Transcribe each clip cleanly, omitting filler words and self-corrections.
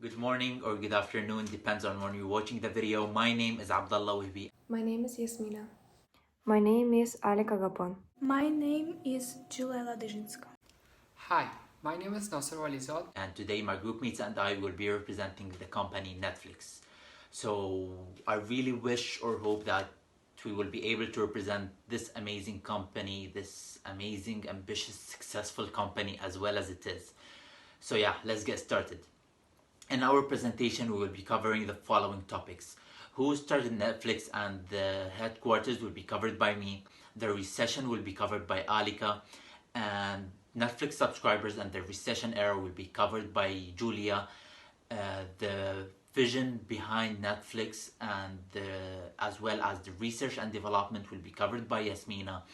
Good morning or good afternoon, depends on when you're watching the video. My name is Abdullah Wehbе. My name is Ясміна. My name is Alíka Gapon. My name is Юлія Ладиженська. Hi, my name is Nasir Walizad. And today my groupmates and I will be representing the company Netflix. So I really wish or hope that we will be able to represent this amazing company, this amazing, ambitious, successful company as well as it is. So yeah, let's get started. In our presentation, we will be covering the following topics. Who started Netflix and the headquarters will be covered by me. The recession will be covered by Alika. And Netflix subscribers and the recession era will be covered by Julia. The vision behind Netflix and as well as the research and development will be covered by Yasmina.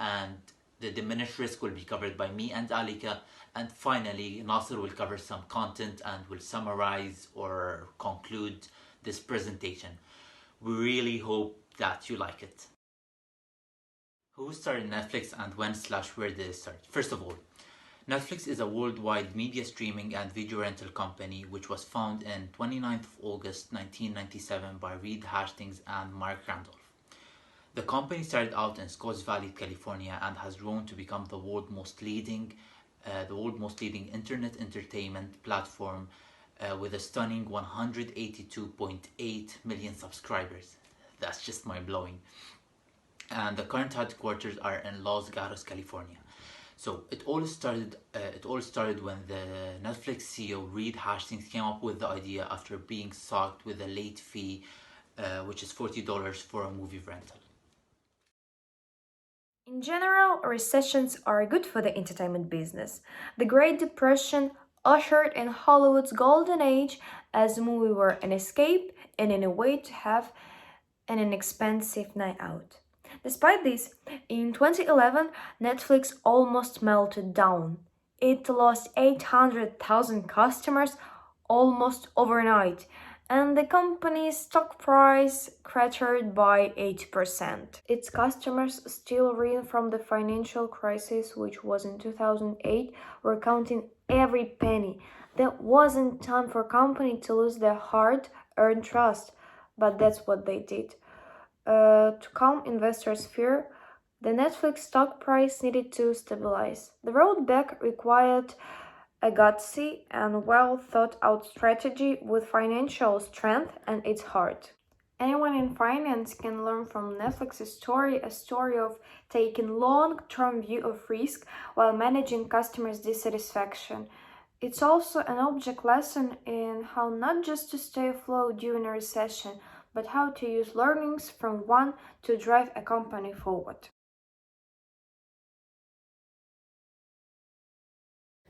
And the diminished risk will be covered by me and Alika. And finally, Nasir will cover some content and will summarize or conclude this presentation. We really hope that you like it. Who started Netflix and when/where did it start? First of all, Netflix is a worldwide media streaming and video rental company which was founded in 29th of August 1997 by Reed Hastings and Mark Randolph. The company started out in Scotts Valley, California and has grown to become the world's most leading internet entertainment platform with a stunning 182.8 million subscribers. That's just mind-blowing. And the current headquarters are in Los Gatos, California. So it all started when the Netflix CEO Reed Hastings came up with the idea after being socked with a late fee, which is $40 for a movie rental. In general, recessions are good for the entertainment business. The Great Depression ushered in Hollywood's golden age as movies were an escape and in a way to have an inexpensive night out. Despite this, in 2011, Netflix almost melted down. It lost 800,000 customers almost overnight, and the company's stock price cratered by 80%. Its customers, still reeling from the financial crisis, which was in 2008, were counting every penny. There wasn't time for a company to lose their hard-earned trust, but that's what they did. To calm investors' fear, the Netflix stock price needed to stabilize. The road back required a gutsy and well-thought-out strategy with financial strength and its heart. Anyone in finance can learn from Netflix's story, a story of taking long-term view of risk while managing customers' dissatisfaction. It's also an object lesson in how not just to stay afloat during a recession, but how to use learnings from one to drive a company forward.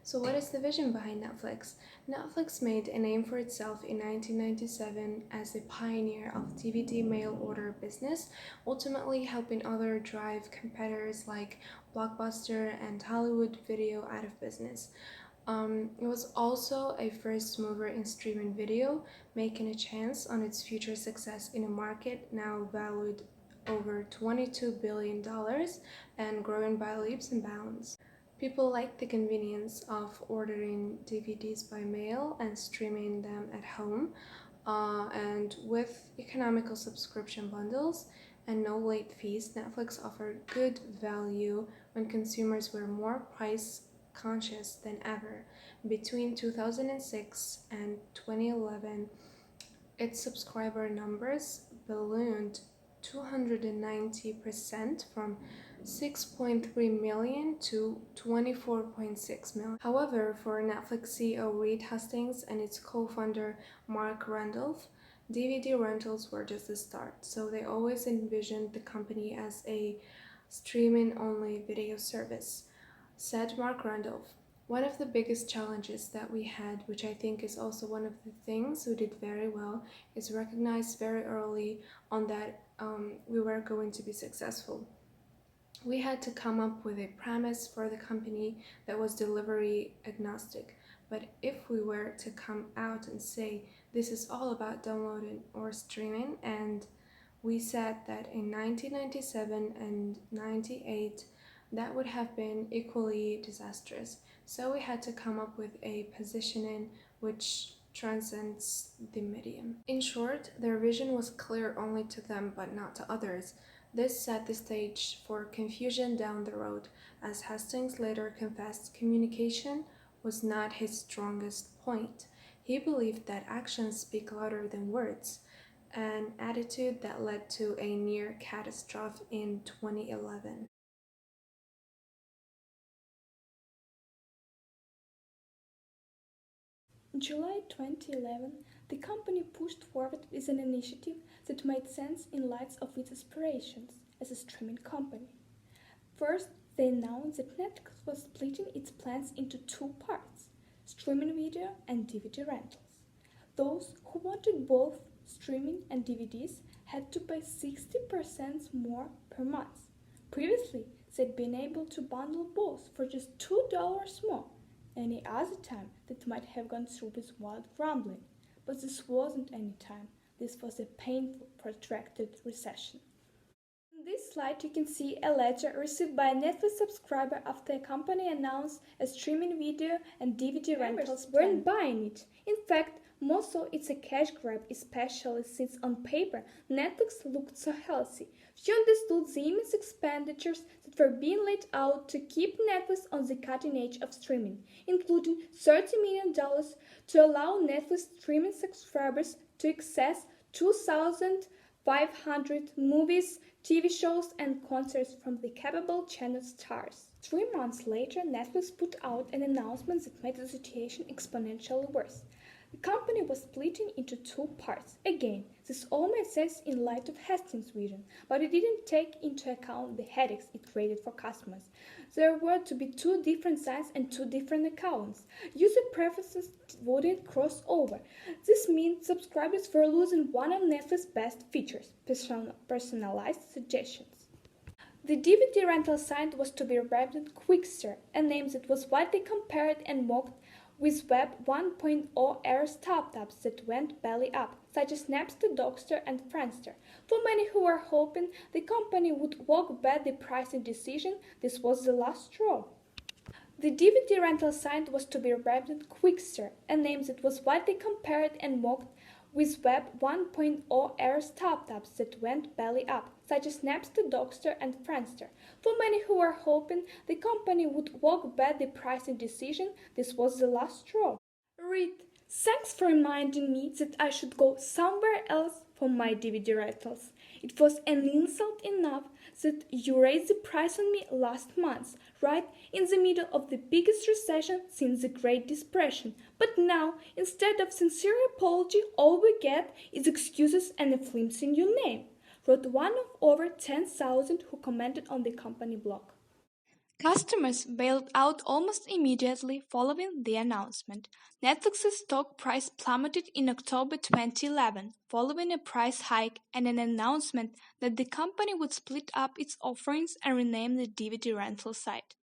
So what is the vision behind Netflix? Netflix made a name for itself in 1997 as a pioneer of DVD mail order business, ultimately helping other drive competitors like Blockbuster and Hollywood Video out of business. It was also a first mover in streaming video, making a chance on its future success in a market now valued over $22 billion and growing by leaps and bounds. People like the convenience of ordering DVDs by mail and streaming them at home, and with economical subscription bundles and no late fees, Netflix offered good value when consumers were more price conscious than ever. Between 2006 and 2011, its subscriber numbers ballooned 290% from 6.3 million to 24.6 million. However, for Netflix CEO Reed Hastings and its co-founder Mark Randolph, DVD rentals were just the start, so they always envisioned the company as a streaming-only video service. Said Mark Randolph, "One of the biggest challenges that we had, which I think is also one of the things we did very well, is recognize very early on that we were going to be successful. We had to come up with a premise for the company that was delivery agnostic. But if we were to come out and say this is all about downloading or streaming, and we said that in 1997 and 98 that would have been equally disastrous. So we had to come up with a positioning which transcends the medium. In short, their vision was clear only to them but not to others. This set the stage for confusion down the road, as Hastings later confessed communication was not his strongest point. He believed that actions speak louder than words, an attitude that led to a near catastrophe in 2011. In July 2011, the company pushed forward with an initiative that made sense in light of its aspirations as a streaming company. First, they announced that Netflix was splitting its plans into two parts: streaming video and DVD rentals. Those who wanted both streaming and DVDs had to pay 60% more per month. Previously, they'd been able to bundle both for just $2 more. Any other time that might have gone through with wild grumbling. But this wasn't any time. This was a painful, protracted recession. In this slide, you can see a letter received by a Netflix subscriber after a company announced a streaming video and DVD rentals weren't buying it. In fact, most of it's a cash grab, especially since on paper Netflix looked so healthy. Few understood the immense expenditures that were being laid out to keep Netflix on the cutting edge of streaming, including $30 million to allow Netflix streaming subscribers to access 2,500 movies, TV shows, and concerts from the capable channel stars. 3 months later, Netflix put out an announcement that made the situation exponentially worse. The company was splitting into two parts. Again, this all made sense in light of Hastings' vision, but it didn't take into account the headaches it created for customers. There were to be two different sites and two different accounts. User preferences wouldn't cross over. This means subscribers were losing one of Netflix's best features: personalized suggestions. The DVD rental site was to be rebranded Quickster, a name that was widely compared and mocked with Web 1.0 era startups that went belly up, such as Napster, Dockster, and Friendster. For many who were hoping the company would walk back the pricing decision, this was the last straw. The DVD rental site was to be rebranded Quickster, a name that was widely compared and mocked with Web 1.0 era startups that went belly up, such as Napster, Dockster, and Friendster. For many who were hoping the company would walk back the pricing decision, this was the last straw. Read, thanks for reminding me that I should go somewhere else for my DVD rentals. It was an insult enough that you raised the price on me last month, right in the middle of the biggest recession since the Great Depression. But now, instead of sincere apology, all we get is excuses and a flimsy new name, wrote one of over 10,000 who commented on the company blog. Customers bailed out almost immediately following the announcement. Netflix's stock price plummeted in October 2011, following a price hike and an announcement that the company would split up its offerings and rename the DVD rental site.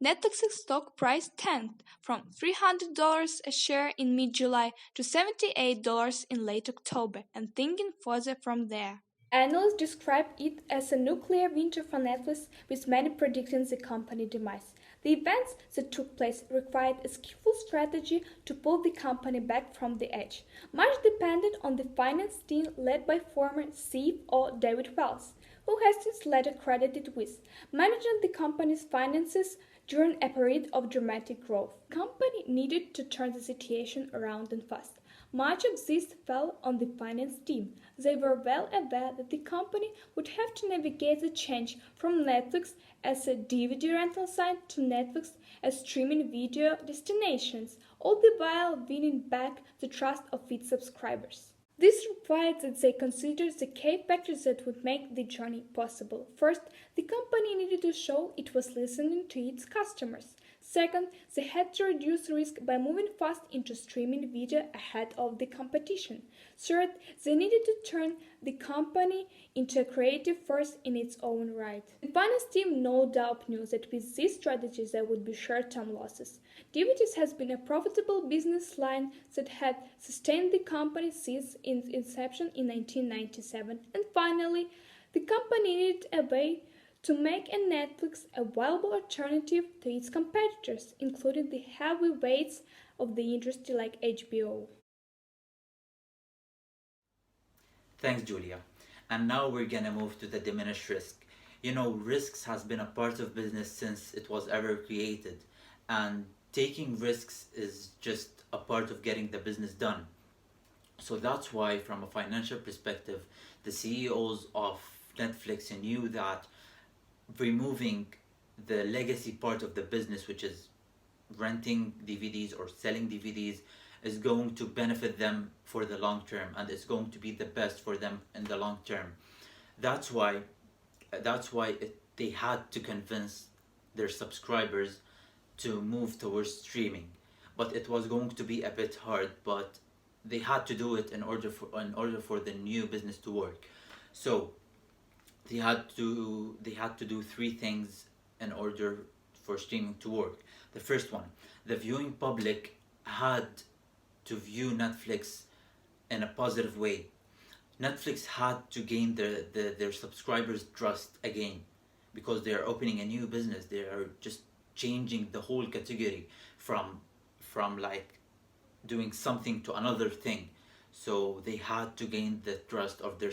Netflix's stock price tanked from $300 a share in mid-July to $78 in late October, and thinking further from there. Analysts describe it as a nuclear winter for Netflix, with many predicting the company demise. The events that took place required a skillful strategy to pull the company back from the edge. Much depended on the finance team led by former CFO David Wells, who Hastings later credited with managing the company's finances during a period of dramatic growth. The company needed to turn the situation around and fast. Much of this fell on the finance team. They were well aware that the company would have to navigate the change from Netflix as a DVD rental site to Netflix as streaming video destinations, all the while winning back the trust of its subscribers. This required that they consider the key factors that would make the journey possible. First, the company needed to show it was listening to its customers. Second, they had to reduce risk by moving fast into streaming video ahead of the competition. Third, they needed to turn the company into a creative force in its own right. The finance team no doubt knew that with this strategy there would be short-term losses. DVDs has been a profitable business line that had sustained the company since its inception in 1997. And finally, the company needed a way to make a Netflix a viable alternative to its competitors, including the heavyweights of the industry like HBO. Thanks, Julia. And now we're gonna move to the diminished risk. You know, risks has been a part of business since it was ever created, and taking risks is just a part of getting the business done. So that's why, from a financial perspective, the CEOs of Netflix knew that removing the legacy part of the business, which is renting DVDs or selling DVDs, is going to benefit them for the long term, and it's going to be the best for them in the long term. That's why they had to convince their subscribers to move towards streaming. But it was going to be a bit hard, but they had to do it in order for the new business to work. So they had to do three things in order for streaming to work. The first one, the viewing public had to view Netflix in a positive way. Netflix had to gain their subscribers' trust again, because they are opening a new business. They are just changing the whole category from like doing something to another thing. So they had to gain the trust of their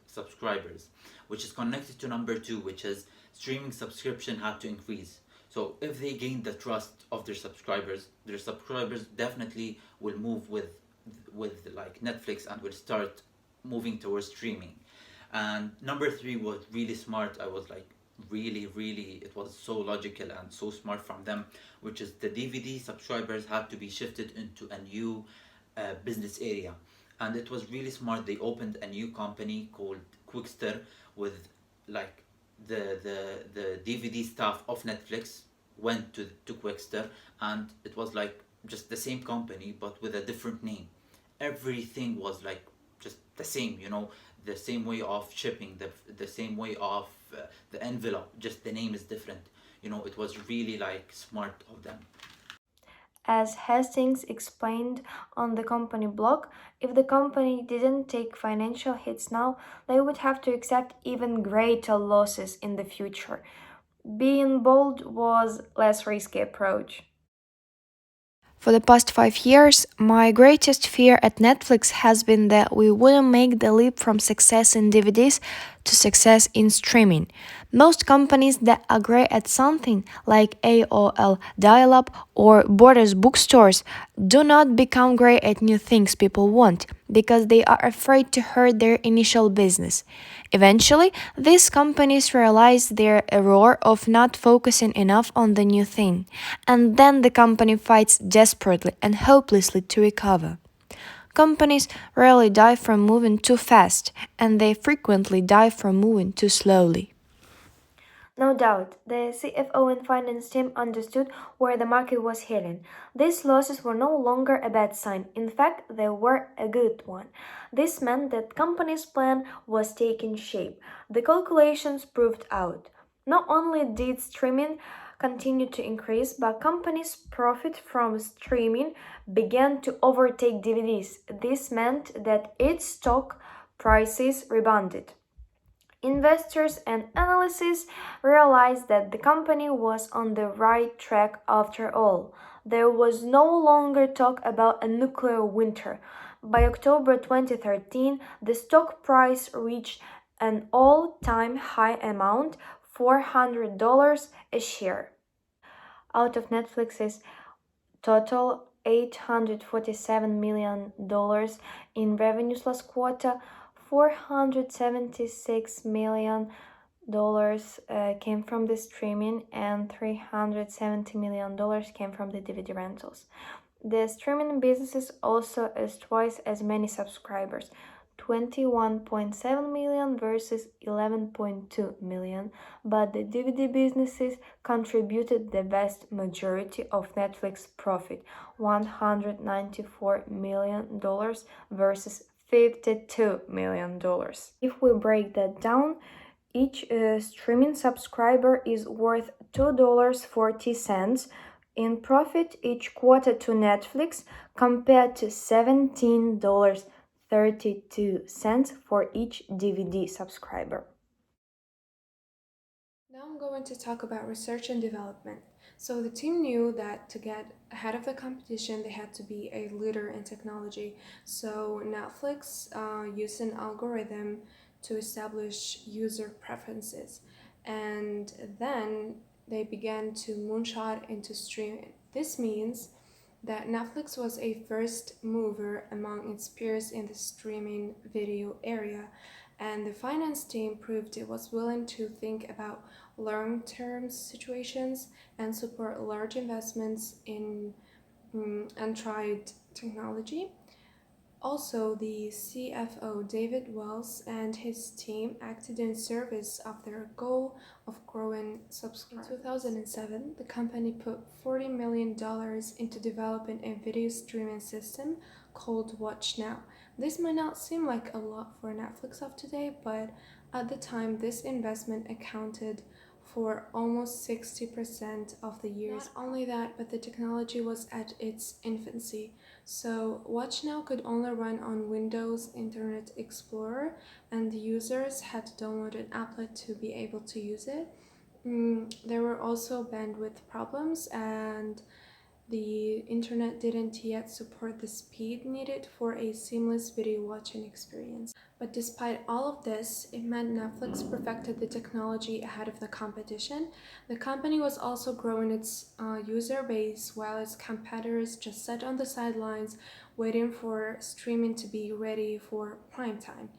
subscribers, which is connected to number two, which is streaming subscription had to increase. So if they gain the trust of their subscribers definitely will move with like Netflix and will start moving towards streaming. And number three was really smart. I was like, really, it was so logical and so smart from them, which is the DVD subscribers had to be shifted into a new business area. And it was really smart. They opened a new company called Quickster, with like the DVD staff of Netflix went to Quickster, and it was like just the same company but with a different name. Everything was like just the same, you know, the same way of shipping, the same way of the envelope, just the name is different. You know, it was really like smart of them. As Hastings explained on the company blog, if the company didn't take financial hits now, they would have to accept even greater losses in the future. Being bold was less risky approach. For the past 5 years, my greatest fear at Netflix has been that we wouldn't make the leap from success in DVDs to success in streaming. Most companies that are great at something, like AOL dial-up or Borders bookstores, do not become great at new things people want, because they are afraid to hurt their initial business. Eventually, these companies realize their error of not focusing enough on the new thing, and then the company fights desperately and hopelessly to recover. Companies rarely die from moving too fast, and they frequently die from moving too slowly. No doubt, the CFO and finance team understood where the market was heading. These losses were no longer a bad sign. In fact, they were a good one. This meant that company's plan was taking shape. The calculations proved out. Not only did streaming continue to increase, but company's profit from streaming began to overtake DVDs. This meant that its stock prices rebounded. Investors and analysts realized that the company was on the right track after all. There was no longer talk about a nuclear winter. By October 2013, the stock price reached an all-time high amount, $400 a share. Out of Netflix's total $847 million in revenues last quarter, $476 million came from the streaming and $370 million came from the DVD rentals. The streaming businesses also has twice as many subscribers, 21.7 million versus 11.2 million, but the DVD businesses contributed the vast majority of Netflix profit, $194 million versus $52 million. If we break that down, each streaming subscriber is worth $2.40 in profit each quarter to Netflix, compared to $17.32 for each DVD subscriber. Now I'm going to talk about research and development. So the team knew that to get ahead of the competition, they had to be a leader in technology. So Netflix used an algorithm to establish user preferences. And then they began to moonshot into streaming. This means that Netflix was a first mover among its peers in the streaming video area, and the finance team proved it was willing to think about long-term situations and support large investments in untried technology. Also, the CFO David Wells and his team acted in service of their goal of growing subscribers. In 2007, the company put $40 million into developing a video streaming system called Watch Now. This might not seem like a lot for Netflix of today, but at the time, this investment accounted for almost 60% of the year's. Not only that, but the technology was at its infancy. So Watch Now could only run on Windows Internet Explorer, and the users had to download an applet to be able to use it. There were also bandwidth problems, and the internet didn't yet support the speed needed for a seamless video watching experience. But despite all of this, it meant Netflix perfected the technology ahead of the competition. The company was also growing its user base while its competitors just sat on the sidelines waiting for streaming to be ready for prime time.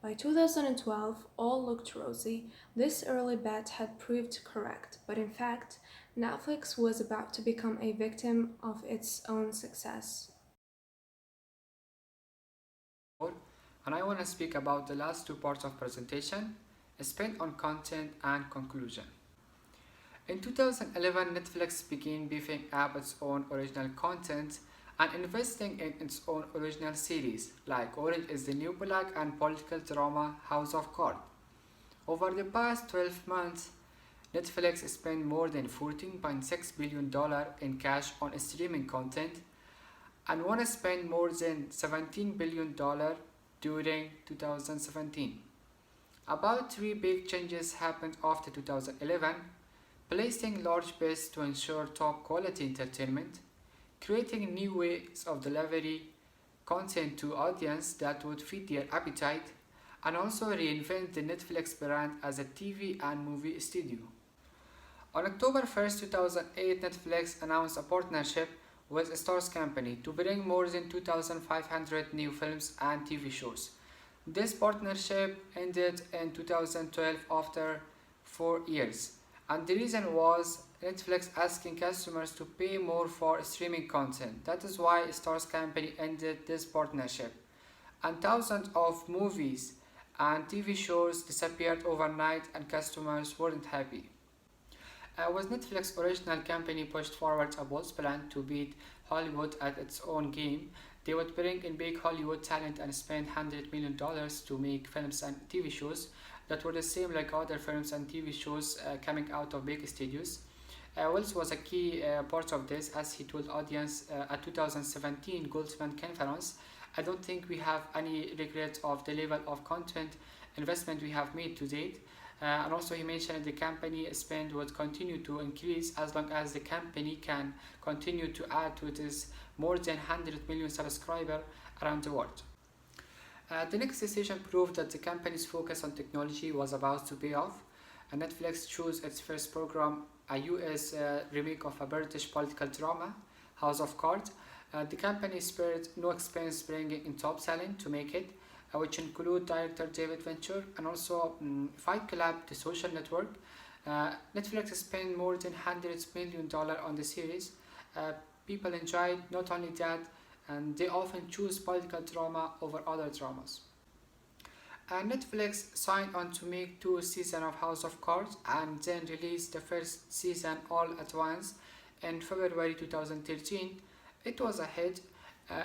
By 2012, all looked rosy. This early bet had proved correct, but in fact, Netflix was about to become a victim of its own success. And I want to speak about the last two parts of presentation, spent on content and conclusion. In 2011, Netflix began beefing up its own original content and investing in its own original series, like Orange is the New Black and political drama House of Cards. Over the past 12 months, Netflix spent more than $14.6 billion in cash on streaming content and want to spend more than $17 billion during 2017. About three big changes happened after 2011, placing large bets to ensure top quality entertainment, creating new ways of delivering content to audience that would fit their appetite, and also reinvent the Netflix brand as a TV and movie studio. On October 1st, 2008, Netflix announced a partnership with Starz Company to bring more than 2,500 new films and TV shows. This partnership ended in 2012 after 4 years, and the reason was Netflix asking customers to pay more for streaming content. That is why Starz Company ended this partnership, and thousands of movies and TV shows disappeared overnight and customers weren't happy. With Netflix original company pushed forward a bold plan to beat Hollywood at its own game. They would bring in big Hollywood talent and spend $100 million to make films and TV shows that were the same like other films and TV shows coming out of big studios. Wells was a key part of this, as he told audience at 2017 Goldman Conference, "I don't think we have any regret of the level of content investment we have made to date." And also he mentioned the company spend would continue to increase as long as the company can continue to add to its more than 100 million subscribers around the world. The next decision proved that the company's focus on technology was about to pay off, and Netflix chose its first program, a US remake of a British political drama, House of Cards. The company spared no expense bringing in top talent to make it, which include director David Fincher and also Fight Club, The Social Network. Netflix spent more than $100 million on the series. People enjoyed not only that, and they often choose political drama over other dramas. Netflix signed on to make 2 seasons of House of Cards and then released the first season all at once in February 2013. It was a hit.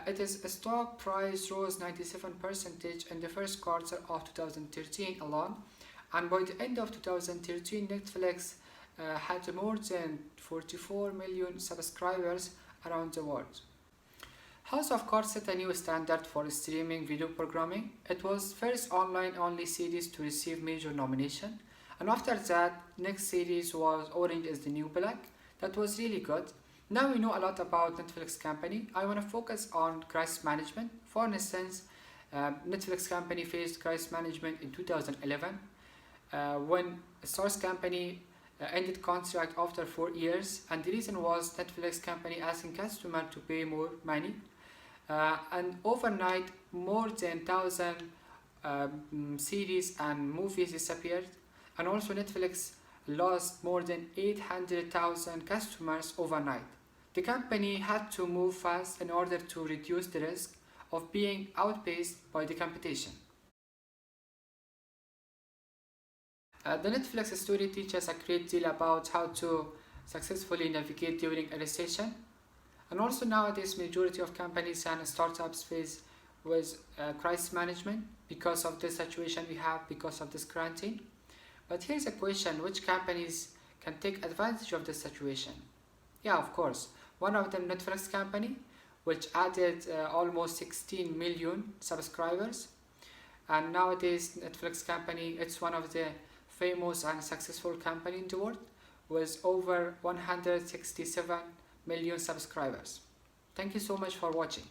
Its stock price rose 97% in the first quarter of 2013 alone, and by the end of 2013, Netflix had more than 44 million subscribers around the world. House of Cards set a new standard for streaming video programming. It was first online-only series to receive major nomination, and after that, next series was Orange is the New Black. That was really good. Now we know a lot about Netflix company. I want to focus on crisis management. For instance, Netflix company faced crisis management in 2011 when Source company ended contract after 4 years, and the reason was Netflix company asking customer to pay more money, and overnight more than 1,000 series and movies disappeared, and also Netflix lost more than 800,000 customers overnight. The company had to move fast in order to reduce the risk of being outpaced by the competition. The Netflix story teaches a great deal about how to successfully navigate during a recession. And also nowadays, majority of companies and startups face with crisis management because of the situation we have, because of this quarantine. But here's a question, which companies can take advantage of this situation? Yeah, of course. One of them, Netflix company, which added almost 16 million subscribers. And nowadays, Netflix company, it's one of the famous and successful company in the world with over 167 million subscribers. Thank you so much for watching.